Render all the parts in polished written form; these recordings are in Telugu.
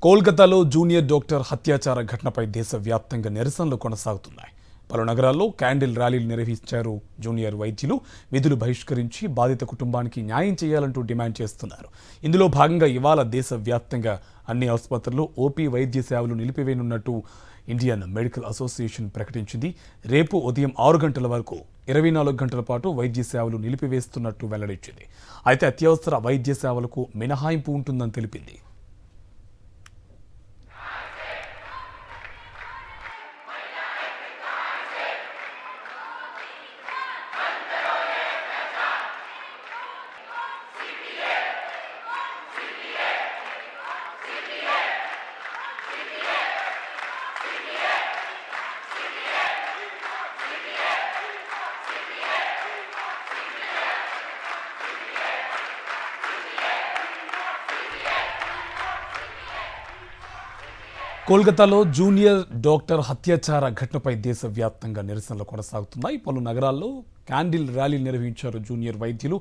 కోల్కతాలో జూనియర్ డాక్టర్ హత్యాచార ఘటనపై దేశవ్యాప్తంగా నిరసనలు కొనసాగుతున్నాయి. పలు నగరాల్లో క్యాండిల్ ర్యాలీలు నిర్వహించారు. జూనియర్ వైద్యులు విధులు బహిష్కరించి బాధిత కుటుంబానికి న్యాయం చేయాలంటూ డిమాండ్ చేస్తున్నారు. ఇందులో భాగంగా ఇవాళ దేశవ్యాప్తంగా అన్ని ఆసుపత్రుల్లో ఓపీ వైద్య సేవలు నిలిపివేయనున్నట్టు ఇండియన్ మెడికల్ అసోసియేషన్ ప్రకటించింది. రేపు ఉదయం 6 గంటల వరకు 24 గంటల పాటు వైద్య సేవలు నిలిపివేస్తున్నట్టు వెల్లడించింది. అయితే అత్యవసర వైద్య సేవలకు మినహాయింపు ఉంటుందని తెలిపింది. కోల్కతాలో జూనియర్ డాక్టర్ హత్యాచార ఘటనపై దేశవ్యాప్తంగా నిరసనలు కొనసాగుతున్నాయి. పలు నగరాల్లో క్యాండిల్ ర్యాలీలు నిర్వహించారు. జూనియర్ వైద్యులు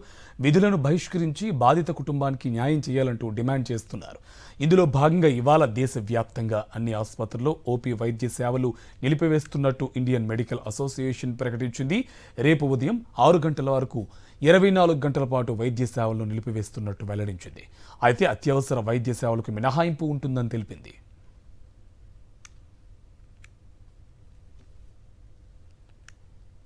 విధులను బహిష్కరించి బాధిత కుటుంబానికి న్యాయం చేయాలంటూ డిమాండ్ చేస్తున్నారు. ఇందులో భాగంగా ఇవాళ దేశవ్యాప్తంగా అన్ని ఆసుపత్రుల్లో ఓపీ వైద్య సేవలు నిలిపివేస్తున్నట్టు ఇండియన్ మెడికల్ అసోసియేషన్ ప్రకటించింది. రేపు ఉదయం 6 గంటల వరకు 24 గంటల పాటు వైద్య సేవలను నిలిపివేస్తున్నట్టు వెల్లడించింది. అయితే అత్యవసర వైద్య సేవలకు మినహాయింపు ఉంటుందని తెలిపింది.